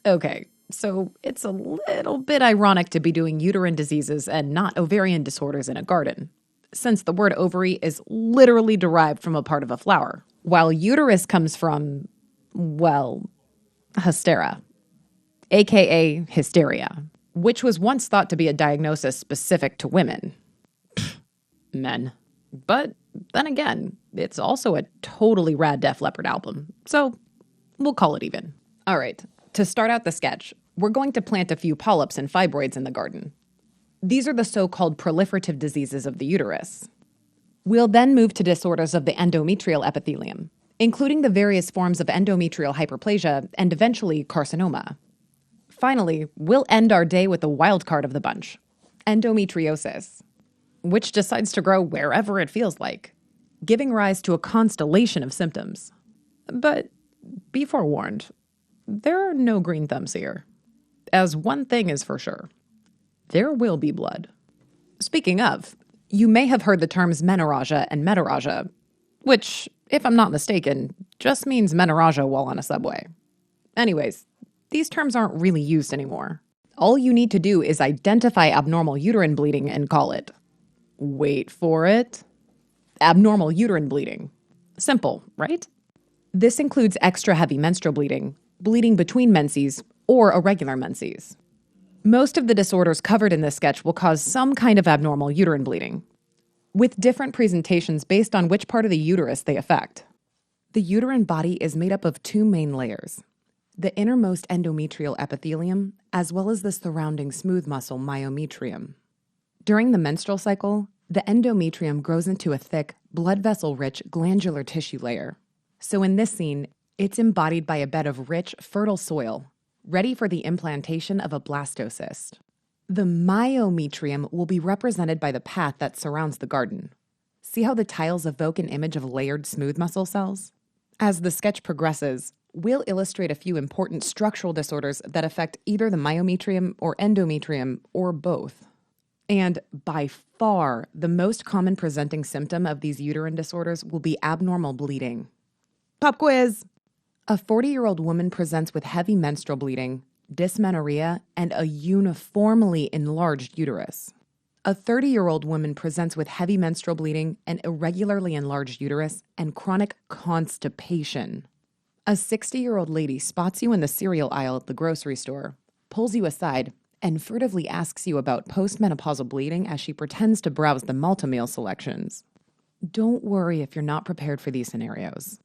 Okay, so it's a little bit ironic to be doing uterine diseases and not ovarian disorders in a garden, since the word ovary is literally derived from a part of a flower, while uterus comes from, well, hystera, aka hysteria, which was once thought to be a diagnosis specific to women. Men. But then again, it's also a totally rad Def Leppard album, so we'll call it even. All right, to start out the sketch, we're going to plant a few polyps and fibroids in the garden. These are the so-called proliferative diseases of the uterus. We'll then move to disorders of the endometrial epithelium, including the various forms of endometrial hyperplasia and eventually carcinoma. Finally, we'll end our day with the wild card of the bunch, endometriosis, which decides to grow wherever it feels like, giving rise to a constellation of symptoms. But be forewarned, there are no green thumbs here. As one thing is for sure, there will be blood. Speaking of, you may have heard the terms menorrhagia and metorrhagia, which, if I'm not mistaken, just means menorrhagia while on a subway. Anyways, these terms aren't really used anymore. All you need to do is identify abnormal uterine bleeding and call it. Wait for it. Abnormal uterine bleeding. Simple, right? This includes extra heavy menstrual bleeding, bleeding between menses, or irregular menses. Most of the disorders covered in this sketch will cause some kind of abnormal uterine bleeding, with different presentations based on which part of the uterus they affect. The uterine body is made up of two main layers, the innermost endometrial epithelium, as well as the surrounding smooth muscle myometrium. During the menstrual cycle, the endometrium grows into a thick, blood vessel-rich glandular tissue layer. So in this scene, it's embodied by a bed of rich, fertile soil, ready for the implantation of a blastocyst. The myometrium will be represented by the path that surrounds the garden. See how the tiles evoke an image of layered smooth muscle cells? As the sketch progresses, we'll illustrate a few important structural disorders that affect either the myometrium or endometrium or both. And by far, the most common presenting symptom of these uterine disorders will be abnormal bleeding. Pop quiz! A 40-year-old woman presents with heavy menstrual bleeding, dysmenorrhea, and a uniformly enlarged uterus. A 30-year-old woman presents with heavy menstrual bleeding, an irregularly enlarged uterus, and chronic constipation. A 60-year-old lady spots you in the cereal aisle at the grocery store, pulls you aside, and furtively asks you about postmenopausal bleeding as she pretends to browse the multi-meal selections. Don't worry if you're not prepared for these scenarios,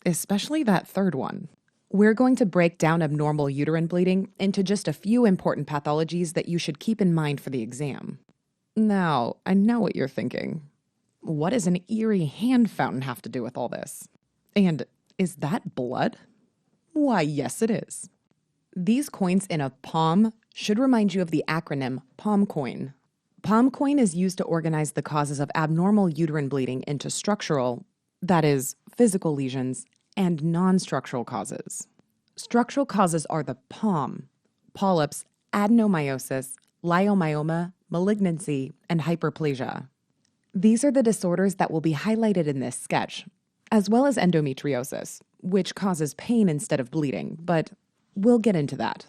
especially that third one. We're going to break down abnormal uterine bleeding into just a few important pathologies that you should keep in mind for the exam. Now, I know what you're thinking. What does an eerie hand fountain have to do with all this? And is that blood? Why, yes, it is. These coins in a palm should remind you of the acronym PALMCOIN. PALMCOIN is used to organize the causes of abnormal uterine bleeding into structural, that is, physical lesions, and non-structural causes. Structural causes are the PALM, polyps, adenomyosis, leiomyoma, malignancy, and hyperplasia. These are the disorders that will be highlighted in this sketch, as well as endometriosis, which causes pain instead of bleeding, but we'll get into that.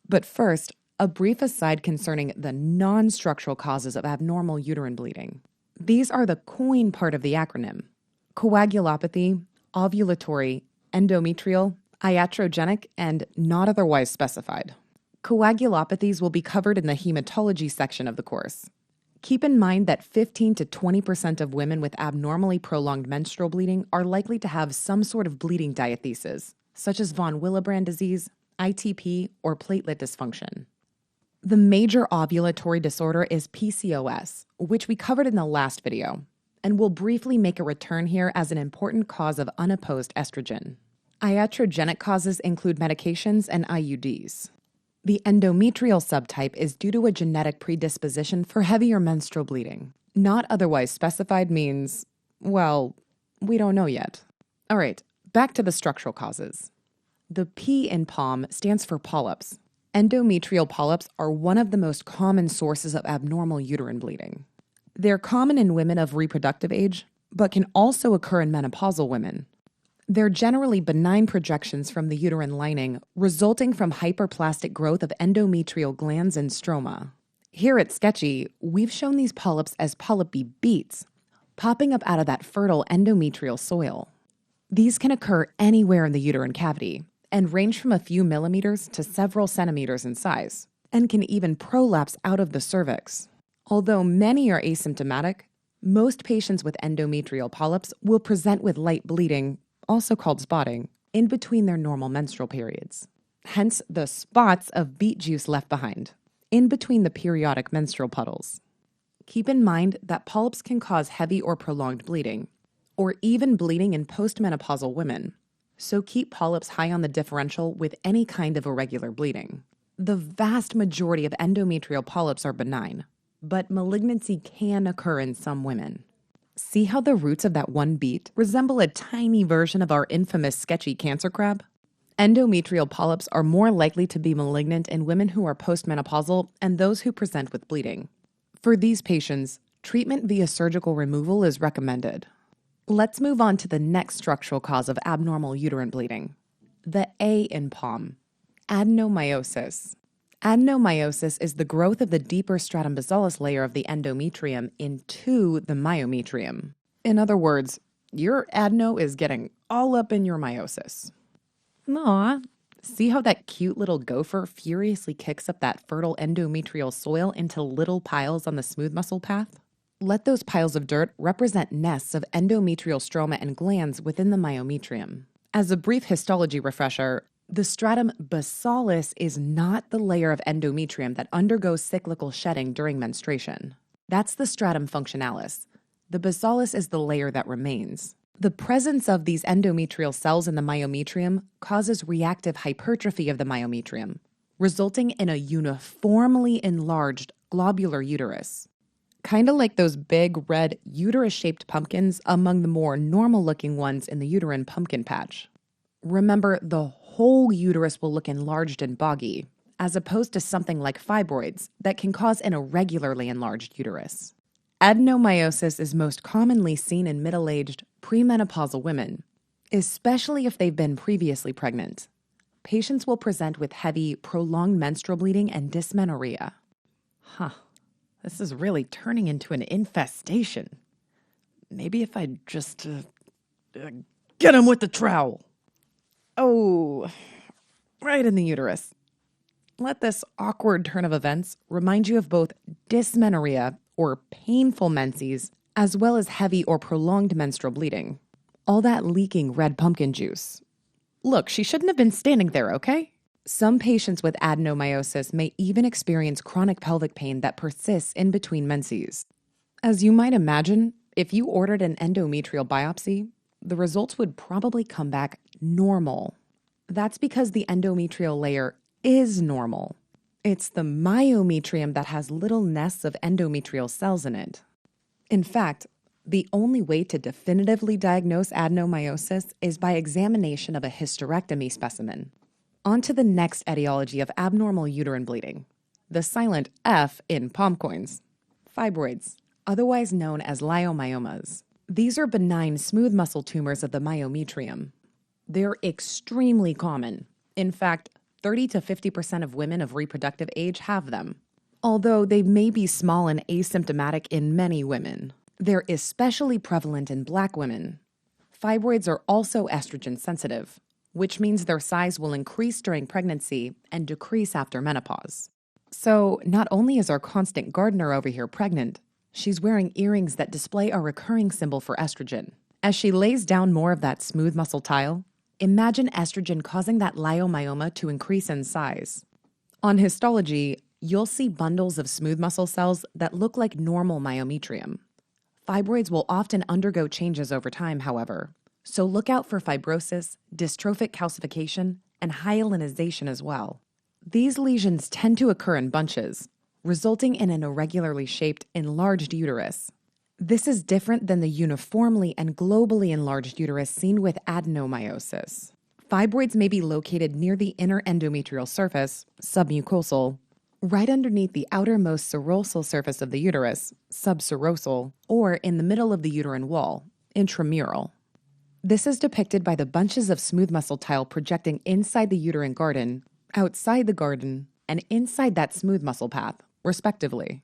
But first, a brief aside concerning the non-structural causes of abnormal uterine bleeding. These are the COIN part of the acronym: coagulopathy, ovulatory, endometrial, iatrogenic, and not otherwise specified. Coagulopathies will be covered in the hematology section of the course. Keep in mind that 15 to 20% of women with abnormally prolonged menstrual bleeding are likely to have some sort of bleeding diathesis, such as von Willebrand disease, ITP, or platelet dysfunction. The major ovulatory disorder is PCOS, which we covered in the last video, and will briefly make a return here as an important cause of unopposed estrogen. Iatrogenic causes include medications and IUDs. The endometrial subtype is due to a genetic predisposition for heavier menstrual bleeding. Not otherwise specified means, well, we don't know yet. All right, back to the structural causes. The P in PALM stands for polyps. Endometrial polyps are one of the most common sources of abnormal uterine bleeding. They're common in women of reproductive age, but can also occur in menopausal women. They're generally benign projections from the uterine lining, resulting from hyperplastic growth of endometrial glands and stroma. Here at Sketchy, we've shown these polyps as polypy beets, popping up out of that fertile endometrial soil. These can occur anywhere in the uterine cavity and range from a few millimeters to several centimeters in size, and can even prolapse out of the cervix. Although many are asymptomatic, most patients with endometrial polyps will present with light bleeding, also called spotting, in between their normal menstrual periods. Hence the spots of beet juice left behind, in between the periodic menstrual puddles. Keep in mind that polyps can cause heavy or prolonged bleeding, or even bleeding in postmenopausal women, so keep polyps high on the differential with any kind of irregular bleeding. The vast majority of endometrial polyps are benign, but malignancy can occur in some women. See how the roots of that one beet resemble a tiny version of our infamous sketchy cancer crab? Endometrial polyps are more likely to be malignant in women who are postmenopausal and those who present with bleeding. For these patients, treatment via surgical removal is recommended. Let's move on to the next structural cause of abnormal uterine bleeding, the A in POM, adenomyosis. Adenomyosis is the growth of the deeper stratum basale layer of the endometrium into the myometrium. In other words, your adeno is getting all up in your meiosis. Aw, see how that cute little gopher furiously kicks up that fertile endometrial soil into little piles on the smooth muscle path? Let those piles of dirt represent nests of endometrial stroma and glands within the myometrium. As a brief histology refresher, the stratum basalis is not the layer of endometrium that undergoes cyclical shedding during menstruation. That's the stratum functionalis. The basalis is the layer that remains. The presence of these endometrial cells in the myometrium causes reactive hypertrophy of the myometrium, resulting in a uniformly enlarged globular uterus. Kind of like those big red uterus-shaped pumpkins among the more normal-looking ones in the uterine pumpkin patch. Remember, the whole uterus will look enlarged and boggy, as opposed to something like fibroids that can cause an irregularly enlarged uterus. Adenomyosis is most commonly seen in middle-aged, premenopausal women, especially if they've been previously pregnant. Patients will present with heavy, prolonged menstrual bleeding and dysmenorrhea. This is really turning into an infestation. Maybe if I just get him with the trowel. Oh, right in the uterus. Let this awkward turn of events remind you of both dysmenorrhea, or painful menses, as well as heavy or prolonged menstrual bleeding. All that leaking red pumpkin juice. Look, she shouldn't have been standing there, okay? Some patients with adenomyosis may even experience chronic pelvic pain that persists in between menses. As you might imagine, if you ordered an endometrial biopsy, the results would probably come back normal. That's because the endometrial layer is normal. It's the myometrium that has little nests of endometrial cells in it. In fact, the only way to definitively diagnose adenomyosis is by examination of a hysterectomy specimen. On to the next etiology of abnormal uterine bleeding, the silent F in palm coins, fibroids, otherwise known as leiomyomas. These are benign smooth muscle tumors of the myometrium. They're extremely common. In fact, 30 to 50% of women of reproductive age have them, although they may be small and asymptomatic in many women. They're especially prevalent in Black women. Fibroids are also estrogen sensitive, which means their size will increase during pregnancy and decrease after menopause. So not only is our constant gardener over here pregnant, she's wearing earrings that display a recurring symbol for estrogen. As she lays down more of that smooth muscle tile, imagine estrogen causing that leiomyoma to increase in size. On histology, you'll see bundles of smooth muscle cells that look like normal myometrium. Fibroids will often undergo changes over time, however, so look out for fibrosis, dystrophic calcification, and hyalinization as well. These lesions tend to occur in bunches, resulting in an irregularly shaped, enlarged uterus. This is different than the uniformly and globally enlarged uterus seen with adenomyosis. Fibroids may be located near the inner endometrial surface, submucosal, right underneath the outermost serosal surface of the uterus, subserosal, or in the middle of the uterine wall, intramural. This is depicted by the bunches of smooth muscle tile projecting inside the uterine garden, outside the garden, and inside that smooth muscle path, respectively.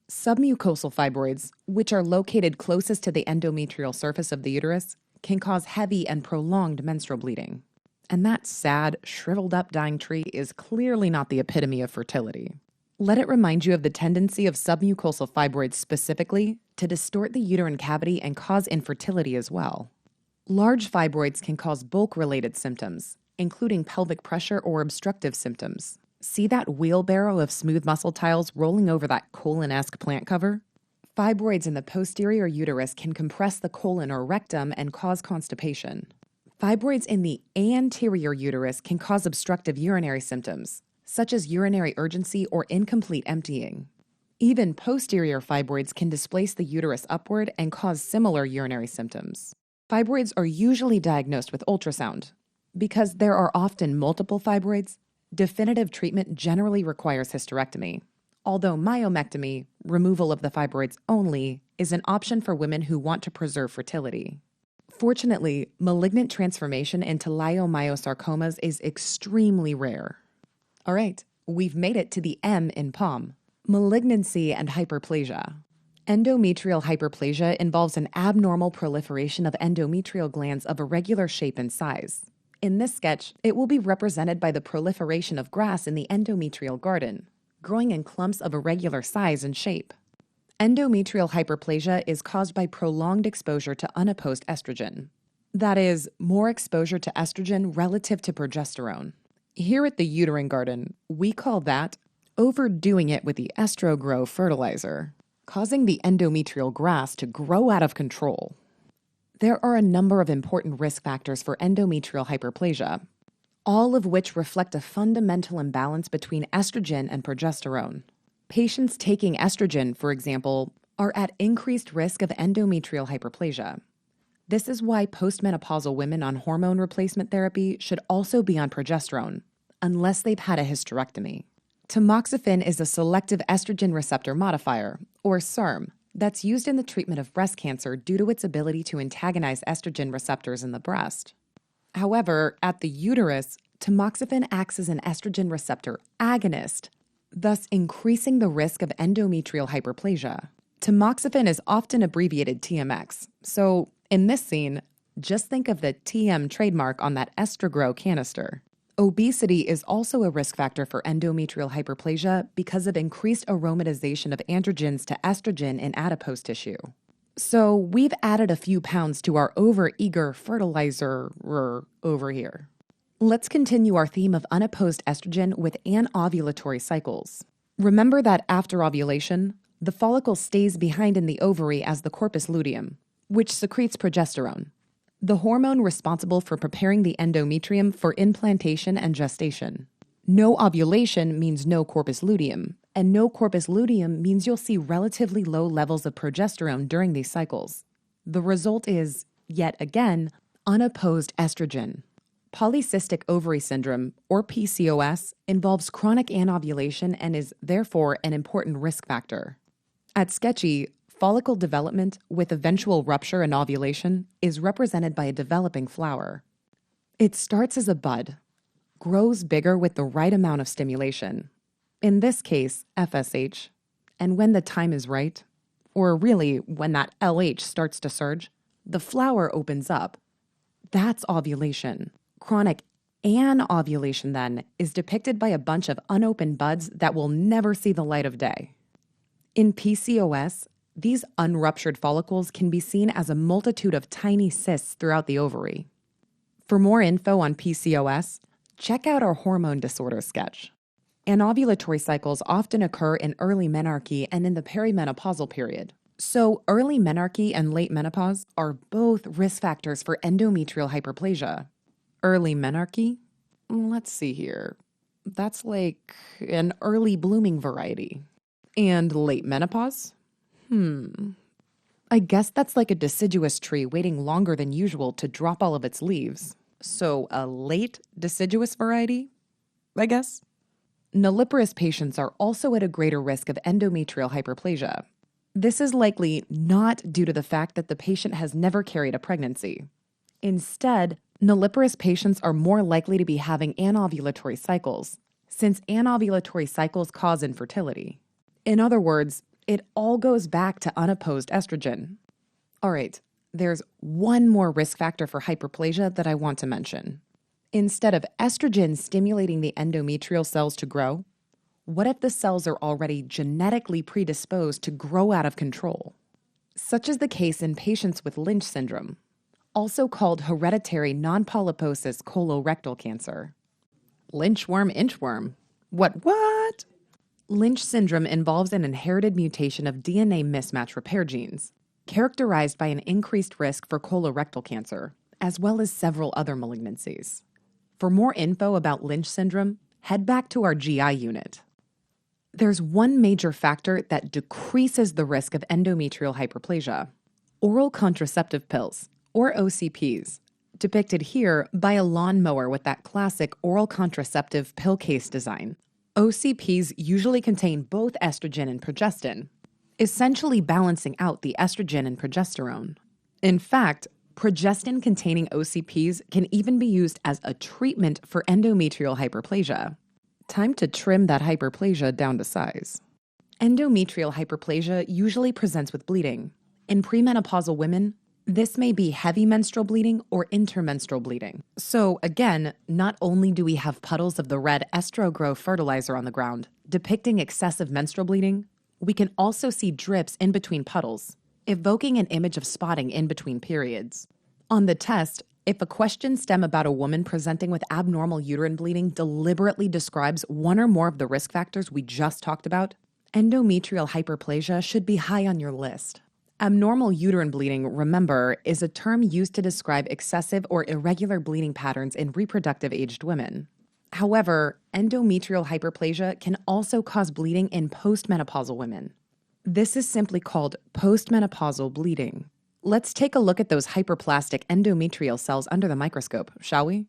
Submucosal fibroids, which are located closest to the endometrial surface of the uterus, can cause heavy and prolonged menstrual bleeding. And that sad, shriveled up dying tree is clearly not the epitome of fertility. Let it remind you of the tendency of submucosal fibroids specifically to distort the uterine cavity and cause infertility as well. Large fibroids can cause bulk-related symptoms, including pelvic pressure or obstructive symptoms. See that wheelbarrow of smooth muscle tiles rolling over that colon-esque plant cover? Fibroids in the posterior uterus can compress the colon or rectum and cause constipation. Fibroids in the anterior uterus can cause obstructive urinary symptoms, such as urinary urgency or incomplete emptying. Even posterior fibroids can displace the uterus upward and cause similar urinary symptoms. Fibroids are usually diagnosed with ultrasound. Because there are often multiple fibroids, definitive treatment generally requires hysterectomy, although myomectomy, removal of the fibroids only, is an option for women who want to preserve fertility. Fortunately, malignant transformation into leiomyosarcomas is extremely rare. All right, we've made it to the M in POM, malignancy and hyperplasia. Endometrial hyperplasia involves an abnormal proliferation of endometrial glands of irregular shape and size. In this sketch, it will be represented by the proliferation of grass in the endometrial garden, growing in clumps of irregular size and shape. Endometrial hyperplasia is caused by prolonged exposure to unopposed estrogen. That is, more exposure to estrogen relative to progesterone. Here at the uterine garden, we call that overdoing it with the estrogrow fertilizer, causing the endometrial grass to grow out of control. There are a number of important risk factors for endometrial hyperplasia, all of which reflect a fundamental imbalance between estrogen and progesterone. Patients taking estrogen, for example, are at increased risk of endometrial hyperplasia. This is why postmenopausal women on hormone replacement therapy should also be on progesterone, unless they've had a hysterectomy. Tamoxifen is a selective estrogen receptor modifier, or SERM, that's used in the treatment of breast cancer due to its ability to antagonize estrogen receptors in the breast. However, at the uterus, tamoxifen acts as an estrogen receptor agonist, thus increasing the risk of endometrial hyperplasia. Tamoxifen is often abbreviated TMX, so in this scene, just think of the TM trademark on that estrogrow canister. Obesity is also a risk factor for endometrial hyperplasia because of increased aromatization of androgens to estrogen in adipose tissue. So we've added a few pounds to our over-eager fertilizer over here. Let's continue our theme of unopposed estrogen with anovulatory cycles. Remember that after ovulation, the follicle stays behind in the ovary as the corpus luteum, which secretes progesterone, the hormone responsible for preparing the endometrium for implantation and gestation. No ovulation means no corpus luteum, and no corpus luteum means you'll see relatively low levels of progesterone during these cycles. The result is, yet again, unopposed estrogen. Polycystic ovary syndrome, or PCOS, involves chronic anovulation and is therefore an important risk factor. At Sketchy, follicle development with eventual rupture and ovulation is represented by a developing flower. It starts as a bud, grows bigger with the right amount of stimulation, in this case, FSH, and when the time is right, or really when that LH starts to surge, the flower opens up. That's ovulation. Chronic anovulation, then, is depicted by a bunch of unopened buds that will never see the light of day. In PCOS, these unruptured follicles can be seen as a multitude of tiny cysts throughout the ovary. For more info on PCOS, check out our hormone disorder sketch. Anovulatory cycles often occur in early menarche and in the perimenopausal period. So early menarche and late menopause are both risk factors for endometrial hyperplasia. Early menarche? Let's see here. That's like an early blooming variety. And late menopause? I guess that's like a deciduous tree waiting longer than usual to drop all of its leaves. So a late deciduous variety, I guess? Nulliparous patients are also at a greater risk of endometrial hyperplasia. This is likely not due to the fact that the patient has never carried a pregnancy. Instead, nulliparous patients are more likely to be having anovulatory cycles, since anovulatory cycles cause infertility. In other words, it all goes back to unopposed estrogen. All right, there's one more risk factor for hyperplasia that I want to mention. Instead of estrogen stimulating the endometrial cells to grow, what if the cells are already genetically predisposed to grow out of control? Such is the case in patients with Lynch syndrome, also called hereditary non-polyposis colorectal cancer. Lynchworm inchworm. What? Lynch syndrome involves an inherited mutation of DNA mismatch repair genes, characterized by an increased risk for colorectal cancer, as well as several other malignancies. For more info about Lynch syndrome, head back to our GI unit. There's one major factor that decreases the risk of endometrial hyperplasia: oral contraceptive pills, or OCPs, depicted here by a lawnmower with that classic oral contraceptive pill case design. OCPs usually contain both estrogen and progestin, essentially balancing out the estrogen and progesterone. In fact, progestin-containing OCPs can even be used as a treatment for endometrial hyperplasia. Time to trim that hyperplasia down to size. Endometrial hyperplasia usually presents with bleeding. In premenopausal women, this may be heavy menstrual bleeding or intermenstrual bleeding. So again, not only do we have puddles of the red estrogro fertilizer on the ground, depicting excessive menstrual bleeding, we can also see drips in between puddles, evoking an image of spotting in between periods. On the test, if a question stem about a woman presenting with abnormal uterine bleeding deliberately describes one or more of the risk factors we just talked about, endometrial hyperplasia should be high on your list. Abnormal uterine bleeding, remember, is a term used to describe excessive or irregular bleeding patterns in reproductive aged women. However, endometrial hyperplasia can also cause bleeding in postmenopausal women. This is simply called postmenopausal bleeding. Let's take a look at those hyperplastic endometrial cells under the microscope, shall we?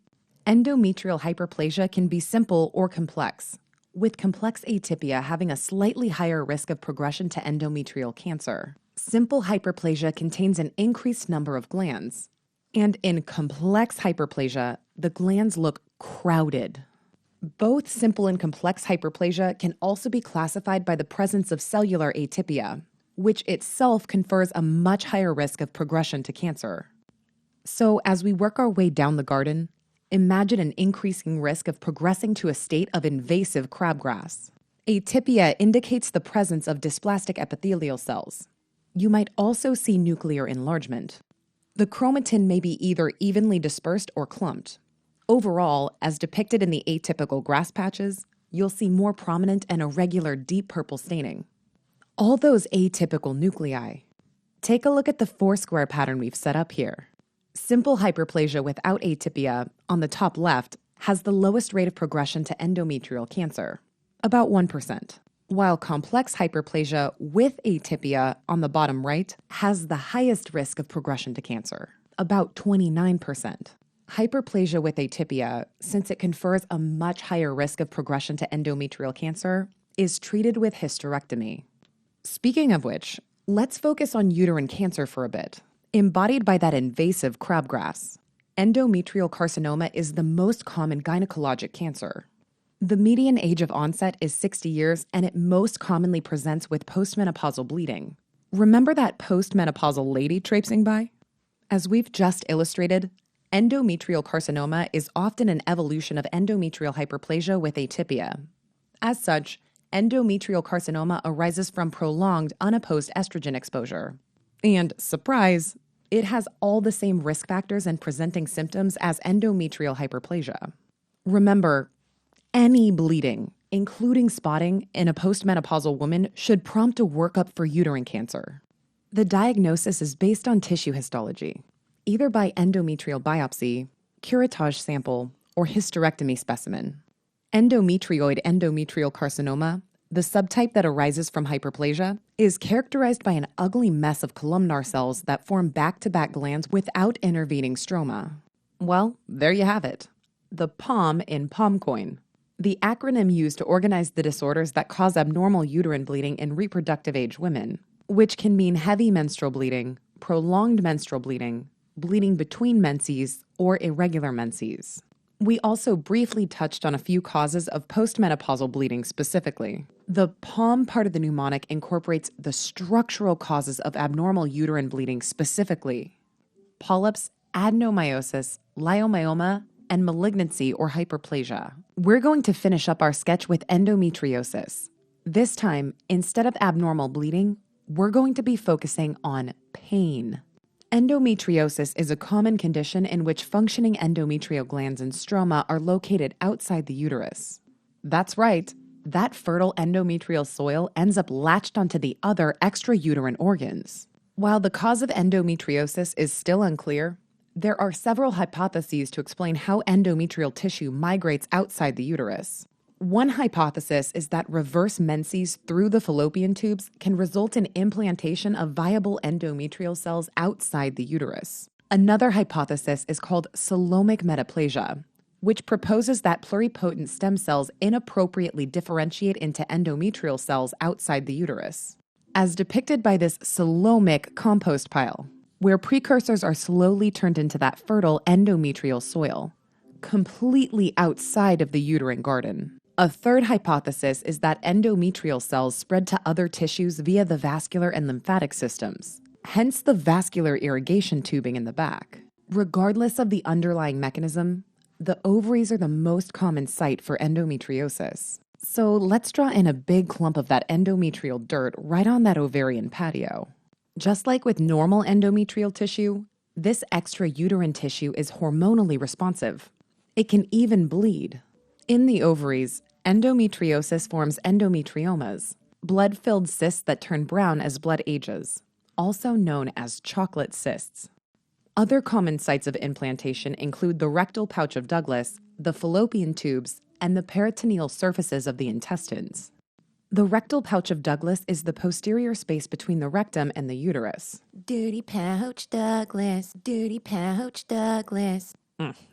Endometrial hyperplasia can be simple or complex, with complex atypia having a slightly higher risk of progression to endometrial cancer. Simple hyperplasia contains an increased number of glands, and in complex hyperplasia, the glands look crowded. Both simple and complex hyperplasia can also be classified by the presence of cellular atypia, which itself confers a much higher risk of progression to cancer. So as we work our way down the garden, imagine an increasing risk of progressing to a state of invasive crabgrass. Atypia indicates the presence of dysplastic epithelial cells. You might also see nuclear enlargement. The chromatin may be either evenly dispersed or clumped. Overall, as depicted in the atypical grass patches, you'll see more prominent and irregular deep purple staining. All those atypical nuclei. Take a look at the four-square pattern we've set up here. Simple hyperplasia without atypia, on the top left, has the lowest rate of progression to endometrial cancer, about 1%, while complex hyperplasia with atypia, on the bottom right, has the highest risk of progression to cancer, about 29%. Hyperplasia with atypia, since it confers a much higher risk of progression to endometrial cancer, is treated with hysterectomy. Speaking of which, let's focus on uterine cancer for a bit. Embodied by that invasive crabgrass, endometrial carcinoma is the most common gynecologic cancer. The median age of onset is 60 years, and it most commonly presents with postmenopausal bleeding. Remember that postmenopausal lady traipsing by? As we've just illustrated, endometrial carcinoma is often an evolution of endometrial hyperplasia with atypia. As such, endometrial carcinoma arises from prolonged unopposed estrogen exposure. And surprise, it has all the same risk factors and presenting symptoms as endometrial hyperplasia. Remember, any bleeding, including spotting, in a postmenopausal woman should prompt a workup for uterine cancer. The diagnosis is based on tissue histology, either by endometrial biopsy, curettage sample, or hysterectomy specimen. Endometrioid endometrial carcinoma, the subtype that arises from hyperplasia, is characterized by an ugly mess of columnar cells that form back-to-back glands without intervening stroma. Well, there you have it. The POM in POMCoin, the acronym used to organize the disorders that cause abnormal uterine bleeding in reproductive age women, which can mean heavy menstrual bleeding, prolonged menstrual bleeding, bleeding between menses, or irregular menses. We also briefly touched on a few causes of postmenopausal bleeding specifically. The POM part of the mnemonic incorporates the structural causes of abnormal uterine bleeding specifically: polyps, adenomyosis, leiomyoma, and malignancy or hyperplasia. We're going to finish up our sketch with endometriosis. This time, instead of abnormal bleeding, we're going to be focusing on pain. Endometriosis is a common condition in which functioning endometrial glands and stroma are located outside the uterus. That's right, that fertile endometrial soil ends up latched onto the other extrauterine organs. While the cause of endometriosis is still unclear, there are several hypotheses to explain how endometrial tissue migrates outside the uterus. One hypothesis is that reverse menses through the fallopian tubes can result in implantation of viable endometrial cells outside the uterus. Another hypothesis is called coelomic metaplasia, which proposes that pluripotent stem cells inappropriately differentiate into endometrial cells outside the uterus, as depicted by this coelomic compost pile, where precursors are slowly turned into that fertile endometrial soil, completely outside of the uterine garden. A third hypothesis is that endometrial cells spread to other tissues via the vascular and lymphatic systems, hence the vascular irrigation tubing in the back. Regardless of the underlying mechanism, the ovaries are the most common site for endometriosis. So let's draw in a big clump of that endometrial dirt right on that ovarian patio. Just like with normal endometrial tissue, this extrauterine tissue is hormonally responsive. It can even bleed. In the ovaries, endometriosis forms endometriomas, blood-filled cysts that turn brown as blood ages, also known as chocolate cysts. Other common sites of implantation include the rectal pouch of Douglas, the fallopian tubes, and the peritoneal surfaces of the intestines. The rectal pouch of Douglas is the posterior space between the rectum and the uterus. Dirty pouch Douglas, dirty pouch Douglas.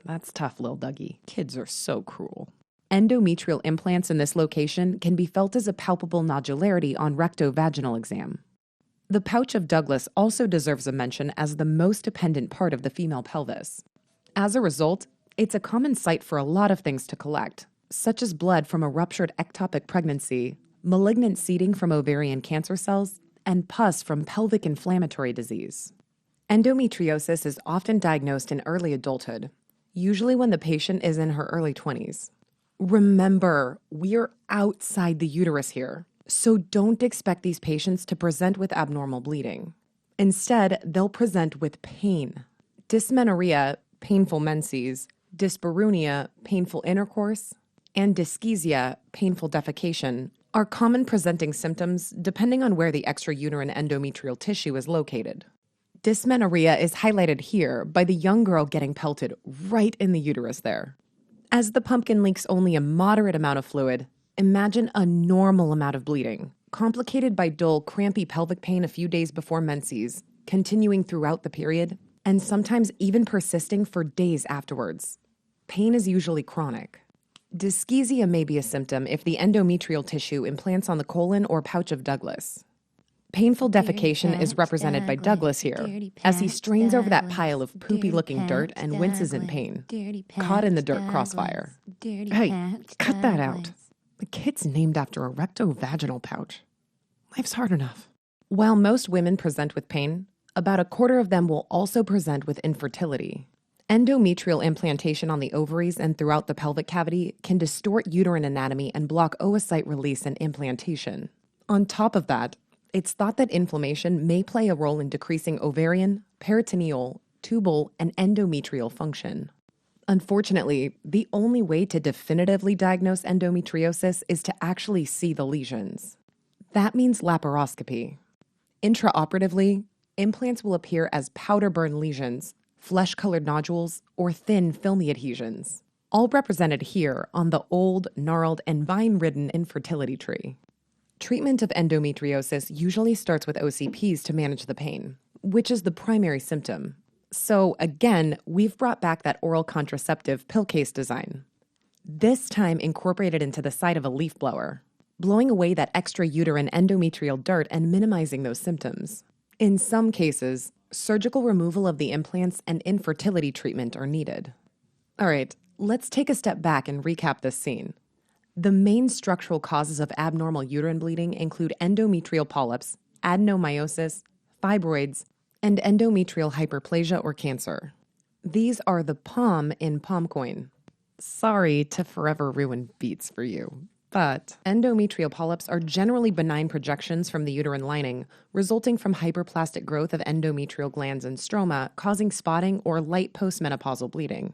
That's tough, Lil Dougie. Kids are so cruel. Endometrial implants in this location can be felt as a palpable nodularity on rectovaginal exam. The pouch of Douglas also deserves a mention as the most dependent part of the female pelvis. As a result, it's a common site for a lot of things to collect, such as blood from a ruptured ectopic pregnancy, malignant seeding from ovarian cancer cells, and pus from pelvic inflammatory disease. Endometriosis is often diagnosed in early adulthood, usually when the patient is in her early 20s. Remember, we're outside the uterus here, so don't expect these patients to present with abnormal bleeding. Instead, they'll present with pain. Dysmenorrhea, painful menses, dyspareunia, painful intercourse, and dyschezia, painful defecation, are common presenting symptoms depending on where the extrauterine endometrial tissue is located. Dysmenorrhea is highlighted here by the young girl getting pelted right in the uterus there. As the pumpkin leaks only a moderate amount of fluid, imagine a normal amount of bleeding, complicated by dull, crampy pelvic pain a few days before menses, continuing throughout the period, and sometimes even persisting for days afterwards. Pain is usually chronic. Dyschezia may be a symptom if the endometrial tissue implants on the colon or pouch of Douglas. Painful defecation is represented by Douglas here, as he strains over that pile of poopy-looking dirt and winces in pain, caught in the dirt crossfire. Hey, cut that out. The kid's named after a rectovaginal pouch. Life's hard enough. While most women present with pain, about a quarter of them will also present with infertility. Endometrial implantation on the ovaries and throughout the pelvic cavity can distort uterine anatomy and block oocyte release and implantation. On top of that, it's thought that inflammation may play a role in decreasing ovarian, peritoneal, tubal, and endometrial function. Unfortunately, the only way to definitively diagnose endometriosis is to actually see the lesions. That means laparoscopy. Intraoperatively, implants will appear as powder burn lesions, flesh-colored nodules, or thin, filmy adhesions, all represented here on the old, gnarled, and vine-ridden infertility tree. Treatment of endometriosis usually starts with OCPs to manage the pain, which is the primary symptom. So again, we've brought back that oral contraceptive pill case design, this time incorporated into the side of a leaf blower, blowing away that extrauterine endometrial dirt and minimizing those symptoms. In some cases, Surgical removal of the implants and infertility treatment are needed. All right, let's take a step back and recap this scene. The main structural causes of abnormal uterine bleeding include endometrial polyps, adenomyosis, fibroids, and endometrial hyperplasia or cancer. These are the POM in POMcoin. Sorry to forever ruin beats for you, but endometrial polyps are generally benign projections from the uterine lining, resulting from hyperplastic growth of endometrial glands and stroma, causing spotting or light postmenopausal bleeding.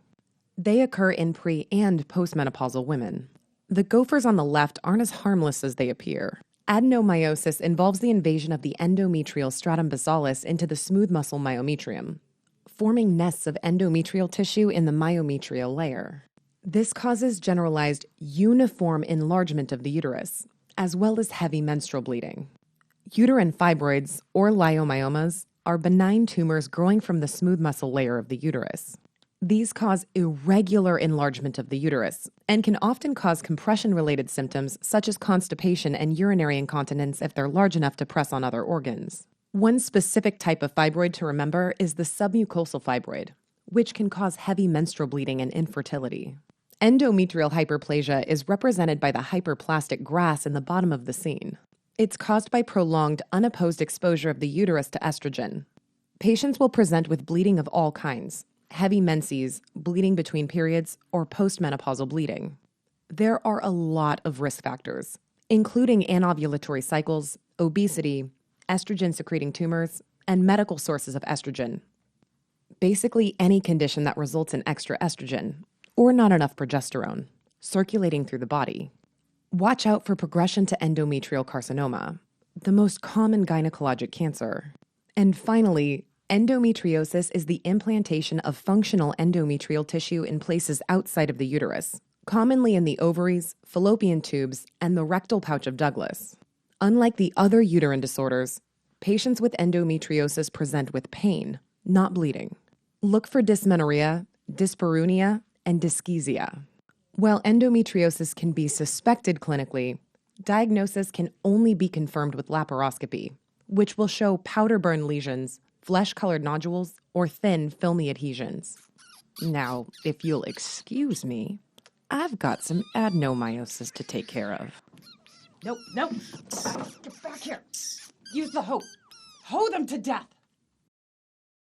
They occur in pre- and postmenopausal women. The gophers on the left aren't as harmless as they appear. Adenomyosis involves the invasion of the endometrial stratum basalis into the smooth muscle myometrium, forming nests of endometrial tissue in the myometrial layer. This causes generalized uniform enlargement of the uterus, as well as heavy menstrual bleeding. Uterine fibroids, or leiomyomas, are benign tumors growing from the smooth muscle layer of the uterus. These cause irregular enlargement of the uterus and can often cause compression-related symptoms such as constipation and urinary incontinence if they're large enough to press on other organs. One specific type of fibroid to remember is the submucosal fibroid, which can cause heavy menstrual bleeding and infertility. Endometrial hyperplasia is represented by the hyperplastic grass in the bottom of the scene. It's caused by prolonged, unopposed exposure of the uterus to estrogen. Patients will present with bleeding of all kinds: heavy menses, bleeding between periods, or postmenopausal bleeding. There are a lot of risk factors, including anovulatory cycles, obesity, estrogen-secreting tumors, and medical sources of estrogen. Basically, any condition that results in extra estrogen, or not enough progesterone, circulating through the body. Watch out for progression to endometrial carcinoma, the most common gynecologic cancer. And finally, endometriosis is the implantation of functional endometrial tissue in places outside of the uterus, commonly in the ovaries, fallopian tubes, and the rectal pouch of Douglas. Unlike the other uterine disorders, patients with endometriosis present with pain, not bleeding. Look for dysmenorrhea, dyspareunia, and dyschezia. While endometriosis can be suspected clinically, diagnosis can only be confirmed with laparoscopy, which will show powder burn lesions, flesh-colored nodules, or thin, filmy adhesions. Now, if you'll excuse me, I've got some adenomyosis to take care of. Nope. Get back here. Use the hoe. Hoe them to death.